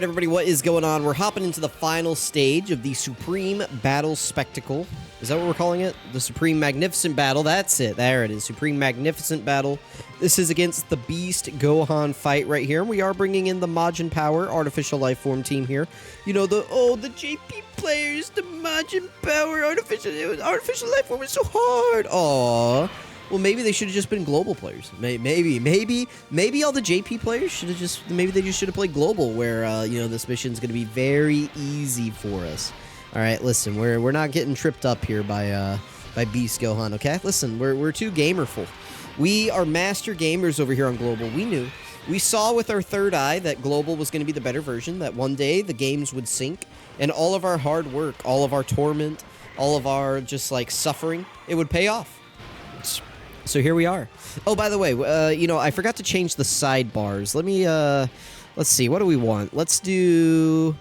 Alright everybody, what is going on? We're hopping into the final stage of the Supreme Battle Spectacle. Is that what we're calling it? The Supreme Magnificent Battle. That's it. There it is. Supreme Magnificent Battle. This is against the Beast Gohan fight right here. We are bringing in the Majin Power Artificial Life Form team here. You know, the JP players, the Majin Power Artificial Life Form is so hard. Aww. Well, maybe they should have just been global players. Maybe all the JP players should have maybe they just should have played global, where you know, this mission's going to be very easy for us. All right, listen, we're not getting tripped up here by Beast Gohan. Okay, listen, we're too gamerful. We are master gamers over here on global. We knew, we saw with our third eye that global was going to be the better version. That one day the games would sync, and all of our hard work, all of our torment, all of our just like suffering, it would pay off. So here we are. Oh, by the way, you know, I forgot to change the sidebars. Let me, let's see, what do we want? Let's do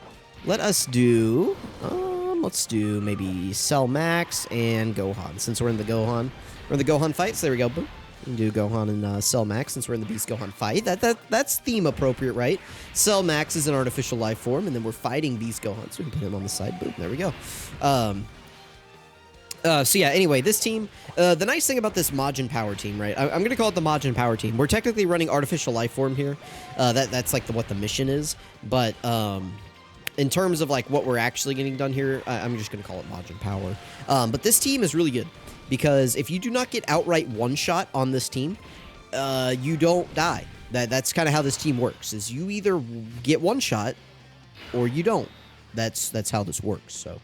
maybe Cell Max and Gohan, since we're in the Gohan fight. So there we go. Boom. We can do Gohan and Cell Max since we're in the Beast Gohan fight. That's theme appropriate, right? Cell Max is an artificial life form, and then we're fighting Beast Gohan, so we can put him on the side. Boom. There we go. So yeah, anyway, this team, the nice thing about this Majin Power team, right? I'm going to call it the Majin Power team. We're technically running Artificial Life Form here. That's like what the mission is. But in terms of like what we're actually getting done here, I'm just going to call it Majin Power. But this team is really good because if you do not get outright one-shot on this team, you don't die. That's kind of how this team works, is you either get one-shot or you don't. That's how this works. So,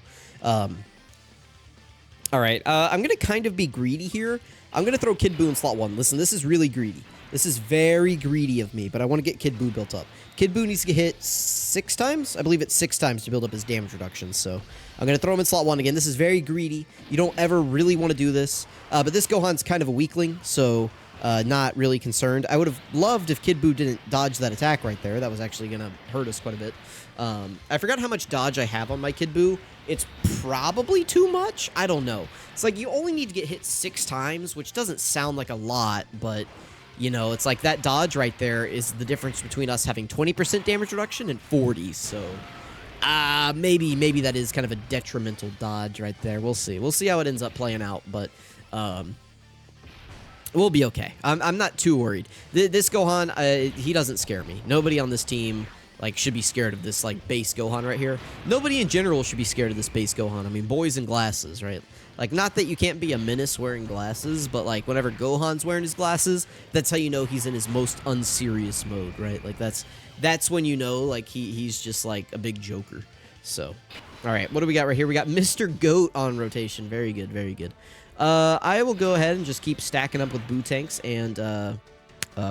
all right, I'm going to kind of be greedy here. I'm going to throw Kid Buu in slot 1. Listen, this is really greedy. This is very greedy of me, but I want to get Kid Buu built up. Kid Buu needs to get hit 6 times? I believe it's 6 times to build up his damage reduction, so I'm going to throw him in slot 1 again. This is very greedy. You don't ever really want to do this, but this Gohan's kind of a weakling, so not really concerned. I would have loved if Kid Buu didn't dodge that attack right there. That was actually going to hurt us quite a bit. I forgot how much dodge I have on my Kid Buu. It's probably too much. I don't know. It's like you only need to get hit 6 times, which doesn't sound like a lot, but, you know, it's like that dodge right there is the difference between us having 20% damage reduction and 40, so maybe that is kind of a detrimental dodge right there. We'll see. We'll see how it ends up playing out, but we'll be okay. I'm not too worried. This Gohan, he doesn't scare me. Nobody on this team like should be scared of this like base Gohan right here. Nobody in general should be scared of this base Gohan. I mean, boys in glasses, right? Like, not that you can't be a menace wearing glasses, but like whenever Gohan's wearing his glasses, that's how you know he's in his most unserious mode, right? Like that's when you know like he's just like a big joker. So, all right, what do we got right here? We got Mr. Goat on rotation. Very good, very good. I will go ahead and just keep stacking up with Buu tanks and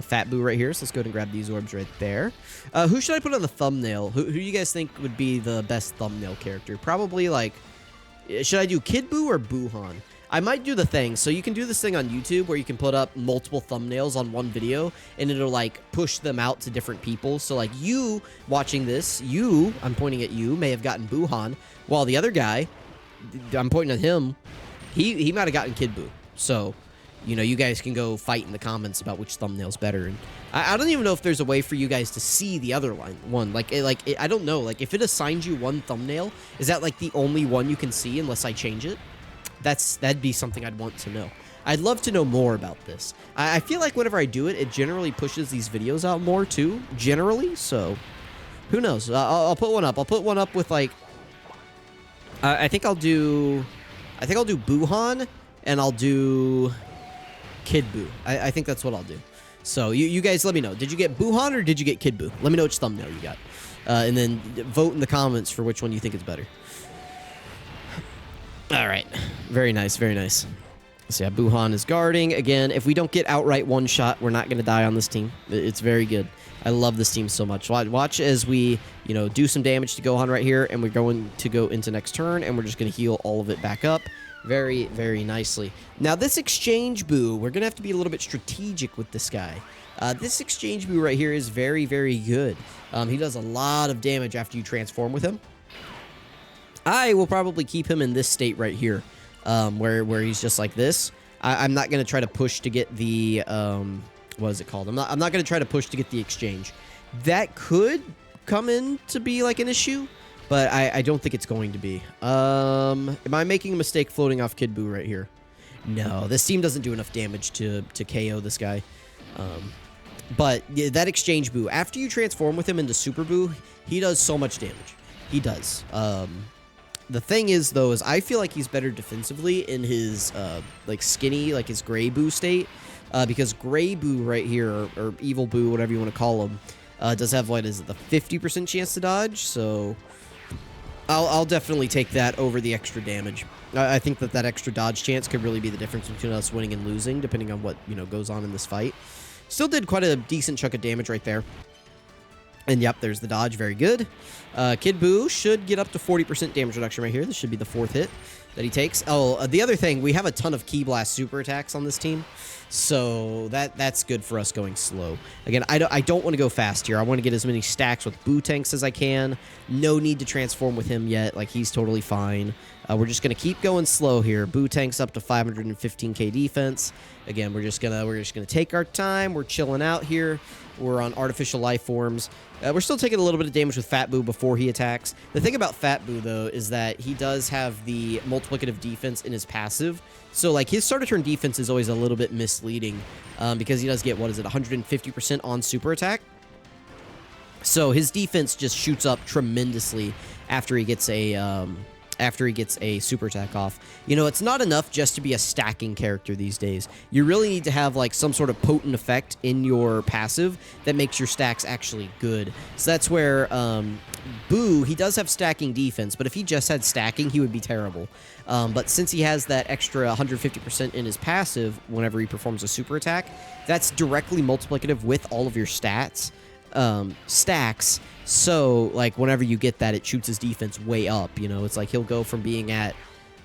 Fat Buu right here. So let's go ahead and grab these orbs right there. Who should I put on the thumbnail? Who do you guys think would be the best thumbnail character? Probably like, should I do Kid Buu or Buuhan? I might do the thing. So you can do this thing on YouTube where you can put up multiple thumbnails on one video and it'll like push them out to different people. So like you watching this, I'm pointing at you, may have gotten Buuhan, while the other guy, I'm pointing at him, he might have gotten Kid Buu. So, you know, you guys can go fight in the comments about which thumbnail's better. And I don't even know if there's a way for you guys to see the other one. Like, I don't know. Like, if it assigns you one thumbnail, is that, like, the only one you can see unless I change it? That'd be something I'd want to know. I'd love to know more about this. I feel like whenever I do it, it generally pushes these videos out more, too. Generally, so who knows? I'll put one up. I'll put one up with, like, I think I'll do Buuhan, and I'll do Kid Buu. I think that's what I'll do. So you guys let me know. Did you get Buuhan or did you get Kid Buu? Let me know which thumbnail you got. And then vote in the comments for which one you think is better. All right. Very nice, very nice. So yeah, Buuhan is guarding. Again, if we don't get outright one shot, we're not going to die on this team. It's very good. I love this team so much. Watch as we, you know, do some damage to Gohan right here, and we're going to go into next turn, and we're just going to heal all of it back up. Very, very nicely. Now, this Exchange Buu, we're going to have to be a little bit strategic with this guy. This Exchange Buu right here is very, very good. He does a lot of damage after you transform with him. I will probably keep him in this state right here, where he's just like this. I'm not going to try to push to get the, what is it called? I'm not going to try to push to get the exchange. That could come in to be like an issue, but I don't think it's going to be. Am I making a mistake floating off Kid Buu right here? No, this team doesn't do enough damage to KO this guy. But yeah, that exchange Buu, after you transform with him into Super Buu, he does so much damage. He does. The thing is, though, is I feel like he's better defensively in his, like, skinny, like, his Gray Buu state. Because Gray Buu right here, or Evil Buu, whatever you want to call him, does have, what is it, the 50% chance to dodge? So I'll definitely take that over the extra damage. I think that extra dodge chance could really be the difference between us winning and losing, depending on what, you know, goes on in this fight. Still did quite a decent chunk of damage right there. And yep, there's the dodge. Very good. Kid Buu should get up to 40% damage reduction right here. This should be the 4th hit that he takes. Oh, the other thing, we have a ton of Ki Blast super attacks on this team. So that's good for us going slow. Again, I don't want to go fast here. I want to get as many stacks with Buu tanks as I can. No need to transform with him yet. Like, he's totally fine. We're just going to keep going slow here. Buu tanks up to 515k defense. Again, we're just gonna take our time. We're chilling out here. We're on artificial life forms. We're still taking a little bit of damage with Fat Buu before he attacks. The thing about Fat Buu, though, is that he does have the multiplicative defense in his passive. So, like, his start of turn defense is always a little bit misleading because he does get, what is it, 150% on super attack. So his defense just shoots up tremendously after he gets a super attack off. You know, it's not enough just to be a stacking character these days. You really need to have, like, some sort of potent effect in your passive that makes your stacks actually good. So that's where Buu, he does have stacking defense, but if he just had stacking, he would be terrible. But since he has that extra 150% in his passive whenever he performs a super attack, that's directly multiplicative with all of your stacks. So, like, whenever you get that, it shoots his defense way up, you know? It's like he'll go from being at,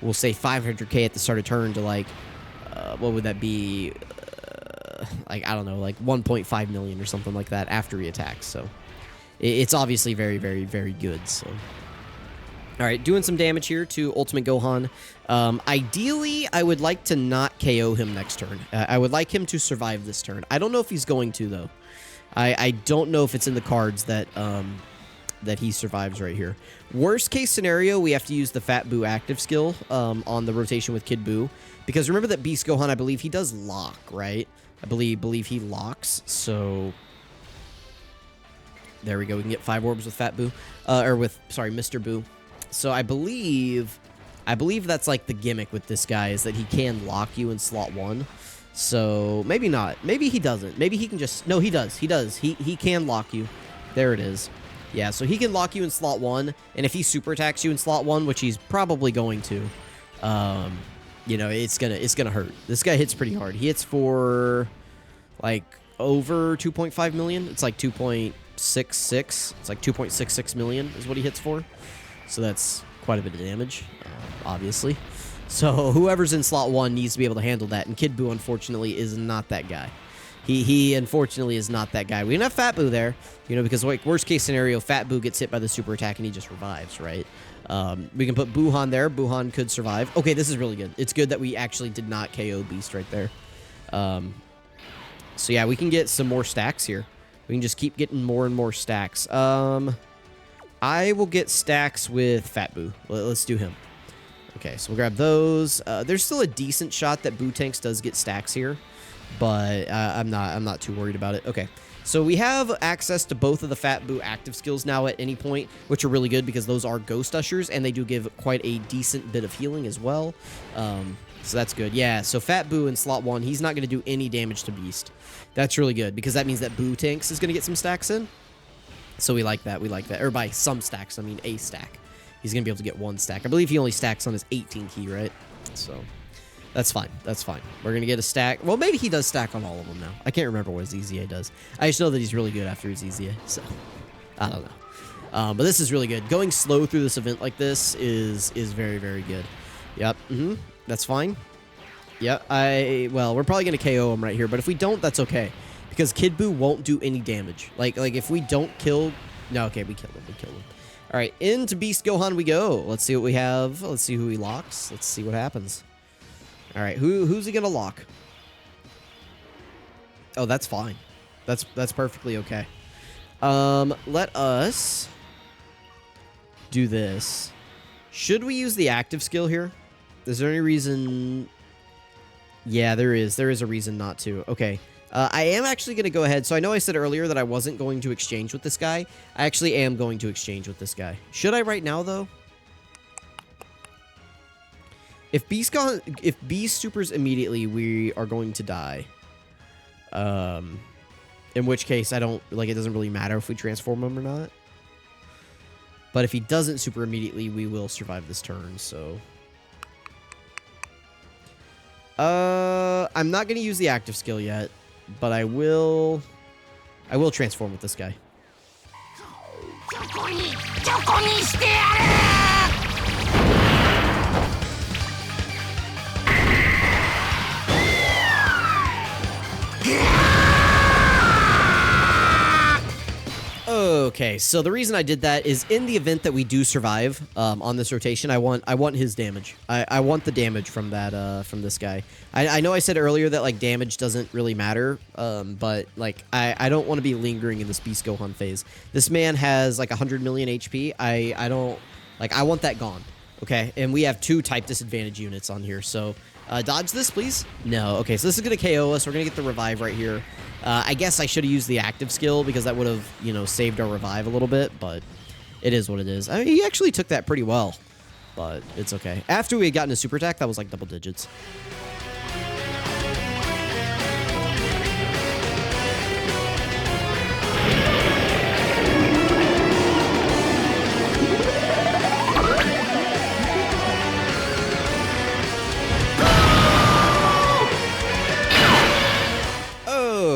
we'll say, 500k at the start of turn to, like, what would that be? Like, I don't know, like 1.5 million or something like that after he attacks. So, it's obviously very, very, very good, so. All right, doing some damage here to Ultimate Gohan. Ideally, I would like to not KO him next turn. I would like him to survive this turn. I don't know if he's going to, though. I don't know if it's in the cards that that he survives right here. Worst case scenario, we have to use the Fat Buu active skill on the rotation with Kid Buu. Because remember that Beast Gohan, I believe he does lock, right? I believe he locks, so... There we go, we can get 5 orbs with Fat Buu. Sorry, Mr. Buu. So I believe that's like the gimmick with this guy, is that he can lock you in slot 1. So, maybe not. Maybe he doesn't. Maybe he can just... No, he does. He does. He can lock you. There it is. Yeah, so he can lock you in slot 1, and if he super attacks you in slot 1, which he's probably going to, you know, it's gonna hurt. This guy hits pretty hard. He hits for, like, over 2.5 million. It's like 2.66. It's like 2.66 million is what he hits for. So that's quite a bit of damage, obviously. So whoever's in slot 1 needs to be able to handle that, and Kid Buu, unfortunately, is not that guy. He unfortunately is not that guy. We can have Fat Buu there, you know, because, like, worst case scenario, Fat Buu gets hit by the super attack and he just revives, right? We can put Buhan there. Buhan could survive. Okay, this is really good. It's good that we actually did not KO Beast right there. So yeah, we can get some more stacks here. We can just keep getting more and more stacks. I will get stacks with Fat Buu. Let's do him. Okay, so we'll grab those. There's still a decent shot that Buu Tanks does get stacks here, but I'm not too worried about it. Okay, so we have access to both of the Fat Buu active skills now at any point, which are really good because those are Ghost Ushers, and they do give quite a decent bit of healing as well. So that's good. Yeah, so Fat Buu in slot 1, he's not going to do any damage to Beast. That's really good because that means that Buu Tanks is going to get some stacks in. So we like that. We like that. Or by some stacks, I mean a stack. He's going to be able to get 1 stack. I believe he only stacks on his 18 key, right? So that's fine. That's fine. We're going to get a stack. Well, maybe he does stack on all of them now. I can't remember what his EZA does. I just know that he's really good after his EZA. So I don't know. But this is really good. Going slow through this event like this is very, very good. Yep. That's fine. Yeah. Well, we're probably going to KO him right here. But if we don't, that's okay. Because Kid Buu won't do any damage. Like if we don't kill... No, okay, we killed him. We killed him. All right, into Beast Gohan we go. Let's see what we have. Let's see who he locks. Let's see what happens. All right, who's he gonna lock? Oh, that's fine. That's perfectly okay. Let us do this. Should we use the active skill here? Is there any reason? Yeah, there is. There is a reason not to. Okay. I am actually going to go ahead. So I know I said earlier that I wasn't going to exchange with this guy. I actually am going to exchange with this guy. Should I right now, though? If Beast supers immediately, we are going to die. In which case, I don't, like, it doesn't really matter if we transform him or not. But if he doesn't super immediately, we will survive this turn, so. I'm not going to use the active skill yet, but I will transform with this guy. Okay, so the reason I did that is in the event that we do survive on this rotation, I want his damage. I want the damage from that from this guy. I know I said earlier that like damage doesn't really matter, but like I don't want to be lingering in this Beast Gohan phase. This man has like 100 million HP. I don't like. I want that gone. Okay, and we have 2 type disadvantage units on here, so dodge this, please. No. Okay, so this is gonna KO us. We're gonna get the revive right here. I guess I should have used the active skill because that would have, you know, saved our revive a little bit, but it is what it is. I mean, he actually took that pretty well, but it's okay. After we had gotten a super attack, that was like double digits.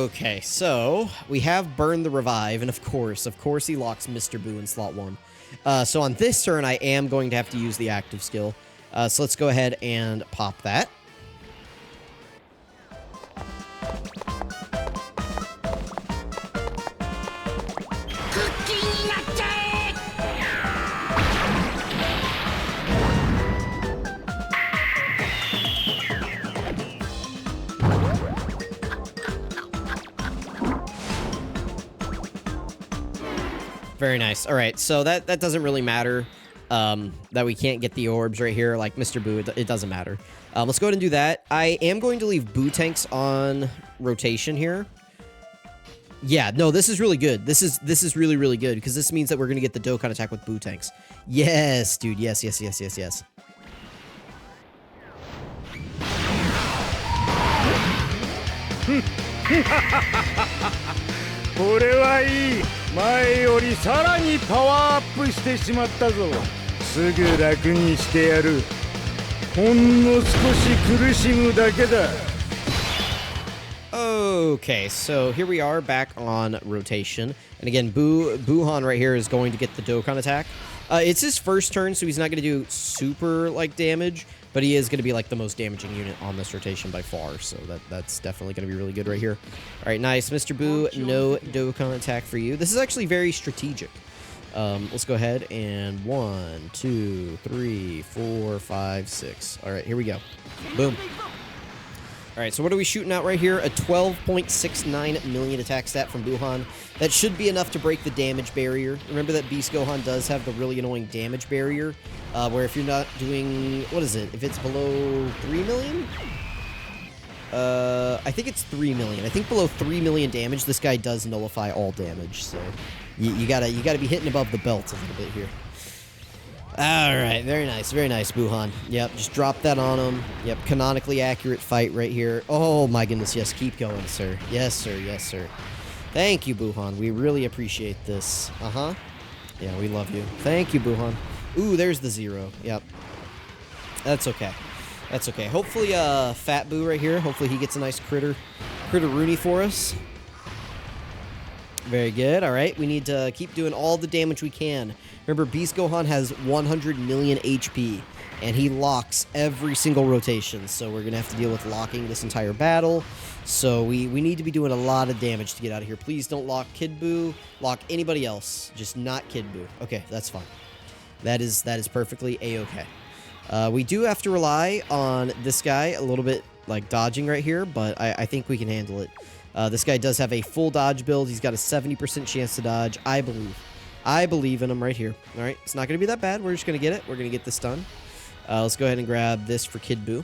Okay, so we have burned the revive, and of course he locks Mr. Boo in slot 1. So on this turn, I am going to have to use the active skill. So let's go ahead and pop that. Very nice. All right, so that doesn't really matter that we can't get the orbs right here. Like Mr. Boo, it doesn't matter. Let's go ahead and do that. I am going to leave Boo tanks on rotation here. Yeah, no, this is really good. This is really, really good because this means that we're going to get the Dokkan attack with Boo tanks. Yes, dude. Yes, yes, yes, yes, yes. Okay, so here we are back on rotation. And again, Gohan right here is going to get the Dokkan attack. It's his first turn, so he's not going to do super, like, damage. But he is going to be, like, the most damaging unit on this rotation by far. So that's definitely going to be really good right here. All right, nice. Mr. Boo, no Dokkan attack for you. This is actually very strategic. Let's go ahead and 1, 2, 3, 4, 5, 6. All right, here we go. Boom. All right, so what are we shooting out right here? A 12.69 million attack stat from Gohan. That should be enough to break the damage barrier. Remember that Beast Gohan does have the really annoying damage barrier, where if you're not doing, what is it? If it's below 3 million? I think it's 3 million. I think below 3 million damage, this guy does nullify all damage. So you gotta be hitting above the belt a little bit here. All right, very nice, Gohan. Yep, just drop that on him. Yep, canonically accurate fight right here. Oh my goodness, yes, keep going, sir. Yes, sir, yes, sir. Thank you, Gohan. We really appreciate this. Uh-huh. Yeah, we love you. Thank you, Gohan. Ooh, there's the 0. Yep. That's okay. That's okay. Hopefully, Fat Boo right here, hopefully he gets a nice critter Rooney for us. Very good. All right, we need to keep doing all the damage we can. Remember, Beast Gohan has 100 million HP, and he locks every single rotation, so we're going to have to deal with locking this entire battle. So we need to be doing a lot of damage to get out of here. Please don't lock Kid Buu. Lock anybody else, just not Kid Buu. Okay, that's fine. That is perfectly A-okay. We do have to rely on this guy a little bit, like, dodging right here, but I think we can handle it. This guy does have a full dodge build. He's got a 70% chance to dodge. I believe in him right here. All right, it's not going to be that bad. We're just going to get it. We're going to get this done. Let's go ahead and grab this for Kid Buu.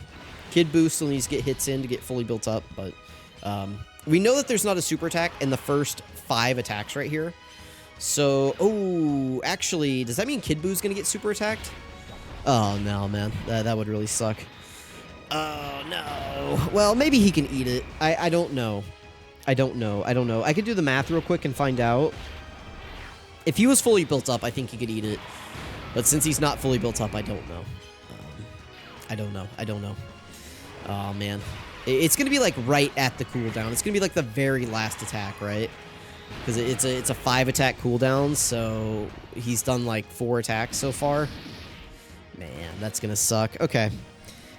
Kid Buu still needs to get hits in to get fully built up, but we know that there's not a super attack in the first 5 attacks right here. So, oh, actually, does that mean Kid Buu's going to get super attacked? Oh, no, man. That would really suck. Oh, no. Well, maybe he can eat it. I don't know. I don't know. I could do the math real quick and find out. If he was fully built up, I think he could eat it. But since he's not fully built up, I don't know. I don't know. Oh, man. It's going to be, like, right at the cooldown. It's going to be, like, the very last attack, right? Because it's a 5-attack cooldown, so he's done, like, 4 attacks so far. Man, that's going to suck. Okay.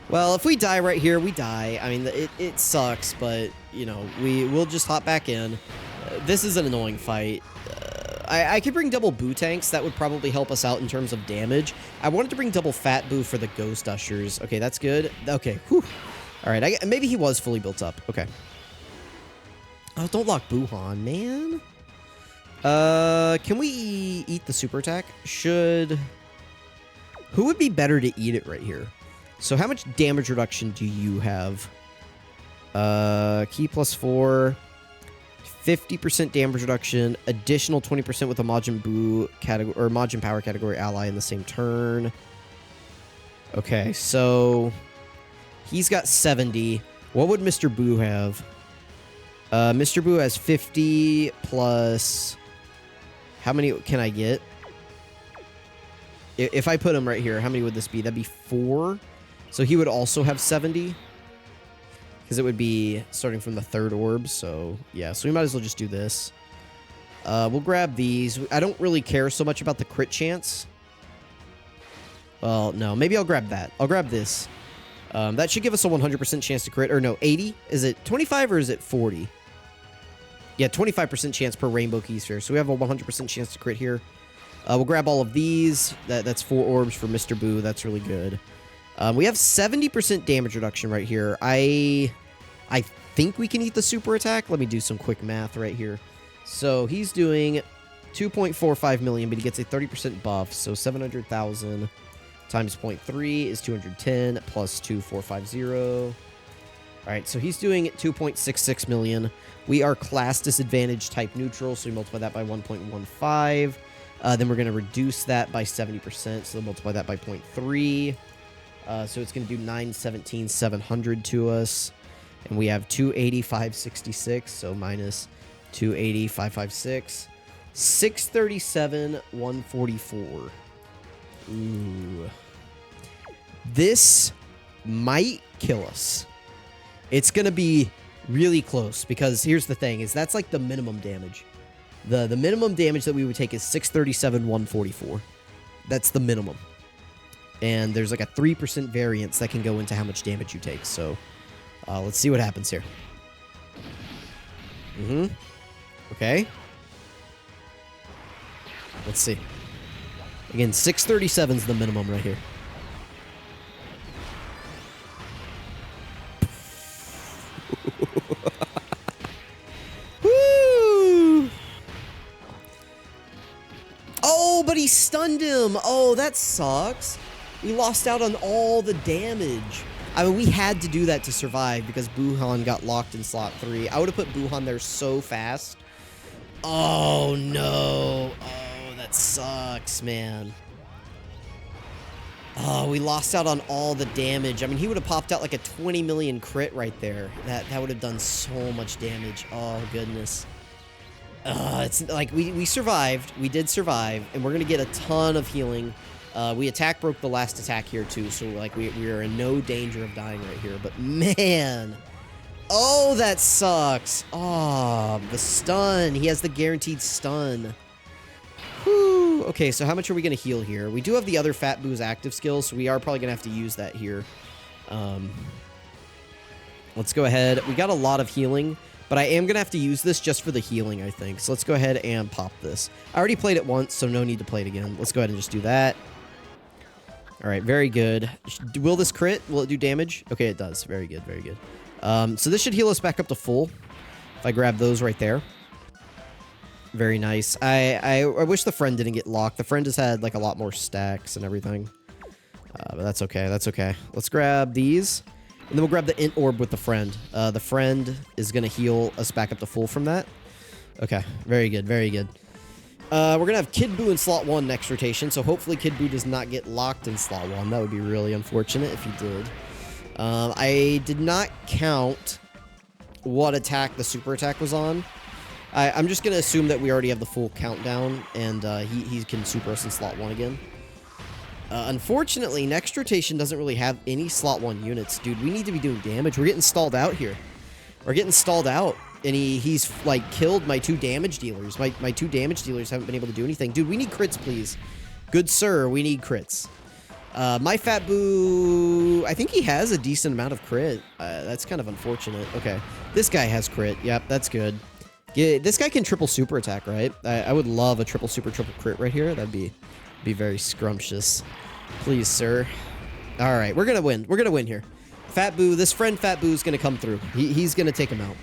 Well, if we die right here, we die. I mean, it sucks, but, you know, we'll just hop back in. This is an annoying fight. I could bring double Buu tanks. That would probably help us out in terms of damage. I wanted to bring double Fat Buu for the Ghost Ushers. Okay, that's good. Okay, whew. All right, maybe he was fully built up. Okay. Oh, don't lock Buhan, man. Can we eat the super attack? Who would be better to eat it right here? So how much damage reduction do you have? Key +4. 50% damage reduction, additional 20% with a Majin Buu category or Majin Power category ally in the same turn. Okay, so he's got 70. What would Mr. Buu have? Mr. Buu has 50 plus. How many can I get? If I put him right here, how many would this be? That'd be 4. So he would also have 70. Because it would be starting from the 3rd orb, so yeah. So we might as well just do this. We'll grab these. I don't really care so much about the crit chance. Well, no. Maybe I'll grab that. I'll grab this. That should give us a 100% chance to crit. Or no, 80? Is it 25 or is it 40? Yeah, 25% chance per Rainbow Key Sphere. So we have a 100% chance to crit here. We'll grab all of these. That's 4 orbs for Mr. Buu. That's really good. We have 70% damage reduction right here. I think we can eat the super attack. Let me do some quick math right here. So he's doing 2.45 million, but he gets a 30% buff. So 700,000 times 0.3 is 210 plus 2,450. All right, so he's doing 2.66 million. We are class disadvantage type neutral, so we multiply that by 1.15. Then we're going to reduce that by 70%, so we'll multiply that by 0.3. So it's going to do 917,700 to us. And we have 280,566, so minus 280,556. 637,144. Ooh. This might kill us. It's going to be really close because here's the thing, is that's like the minimum damage. The minimum damage that we would take is 637,144. That's the minimum. And there's like a 3% variance that can go into how much damage you take. So let's see what happens here. Okay. Let's see. Again, 637 is the minimum right here. Woo! Oh, but he stunned him. Oh, that sucks. We lost out on all the damage. I mean, we had to do that to survive because Buhan got locked in slot 3. I would have put Buhan there so fast. Oh, no. Oh, that sucks, man. Oh, we lost out on all the damage. I mean, he would have popped out like a 20 million crit right there. That would have done so much damage. Oh, goodness. It's like we survived. We did survive, and we're going to get a ton of healing. We attack broke the last attack here, too, so like we are in no danger of dying right here. But, man... Oh, that sucks. Oh, the stun. He has the guaranteed stun. Whew. Okay, so how much are we going to heal here? We do have the other Fat Buu's active skills, so we are probably going to have to use that here. Let's go ahead. We got a lot of healing, but I am going to have to use this just for the healing, I think. So let's go ahead and pop this. I already played it once, so no need to play it again. Let's go ahead and just do that. All right, very good. Will this crit? Will it do damage? Okay, it does. Very good, very good. So this should heal us back up to full. If I grab those right there. Very nice. I wish the friend didn't get locked. The friend has had like a lot more stacks and everything. But that's okay. That's okay. Let's grab these. And then we'll grab the int orb with the friend. The friend is going to heal us back up to full from that. Okay. Very good. Very good. We're going to have Kid Buu in slot 1 next rotation. So hopefully Kid Buu does not get locked in slot 1. That would be really unfortunate if he did. I did not count what attack the super attack was on. I'm just going to assume that we already have the full countdown, and he can super us in slot 1 again. Unfortunately, next rotation doesn't really have any slot 1 units. Dude, we need to be doing damage. We're getting stalled out here. We're getting stalled out, and he's, like, killed my 2 damage dealers. My 2 damage dealers haven't been able to do anything. Dude, we need crits, please. Good sir, we need crits. My Fat Buu, I think he has a decent amount of crit. That's kind of unfortunate. Okay, this guy has crit. Yep, that's good. Yeah, this guy can triple super attack, right? I would love a triple crit right here. That'd be very scrumptious. Please, sir. All right, we're gonna win. We're gonna win here. Fat Buu, this friend Fat Buu is gonna come through. He's gonna take him out.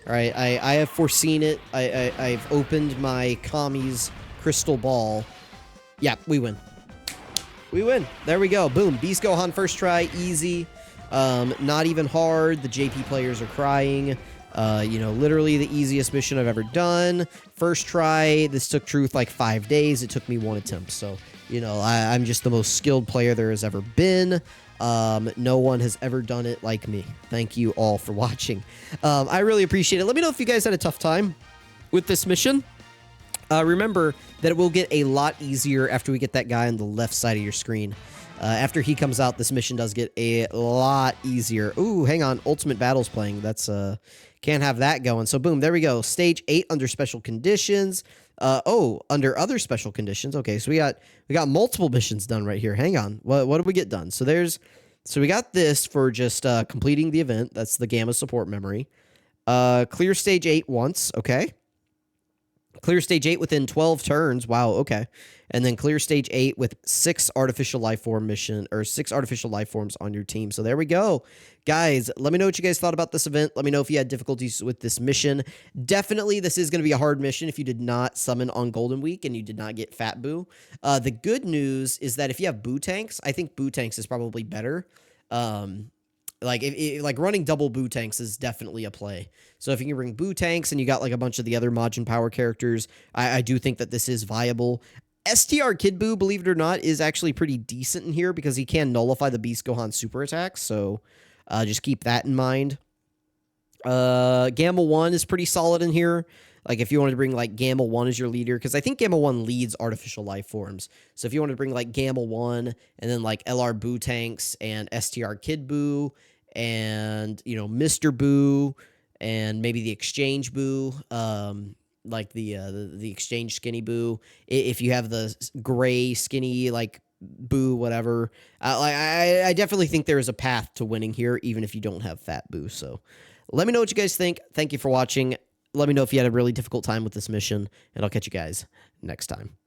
All right, I have foreseen it. I've opened my Kami's crystal ball. Yeah, we win. We win. There we go. Boom. Beast Gohan first try, easy. Not even hard. The JP players are crying. You know, literally the easiest mission I've ever done. First try. This took Truth like 5 days. It took me 1 attempt. So, you know, I'm just the most skilled player there has ever been. No one has ever done it like me. Thank you all for watching. I really appreciate it. Let me know if you guys had a tough time with this mission. Remember that it will get a lot easier after we get that guy on the left side of your screen. After he comes out, this mission does get a lot easier. Ooh, hang on. Ultimate Battle's playing. That's, can't have that going. So, boom, there we go. Stage 8 under special conditions. Oh, under other special conditions. Okay, so we got multiple missions done right here. Hang on. What did we get done? So we got this for just completing the event. That's the Gamma support memory. Clear stage 8 once. Okay. Clear stage 8 within 12 turns. Wow, okay. And then clear stage 8 with 6 artificial life form mission, or 6 artificial life forms on your team. So there we go. Guys, let me know what you guys thought about this event. Let me know if you had difficulties with this mission. Definitely, this is going to be a hard mission if you did not summon on Golden Week and you did not get Fat Buu. The good news is that if you have Buu tanks, I think Buu tanks is probably better. Like running double Buu tanks is definitely a play. So if you can bring Buu tanks and you got like a bunch of the other Majin Power characters, I do think that this is viable. STR Kid Buu, believe it or not, is actually pretty decent in here because he can nullify the Beast Gohan super attacks. So just keep that in mind. Gamma 1 is pretty solid in here. Like if you wanted to bring like Gamma 1 as your leader, because I think Gamma 1 leads artificial life forms. So if you wanted to bring like Gamma 1 and then like LR Buu tanks and STR Kid Buu and, you know, Mr. Buu and maybe the Exchange Buu, like the Exchange Skinny Buu. If you have the gray skinny like Buu, whatever, I definitely think there is a path to winning here, even if you don't have Fat Buu. So let me know what you guys think. Thank you for watching. Let me know if you had a really difficult time with this mission, and I'll catch you guys next time.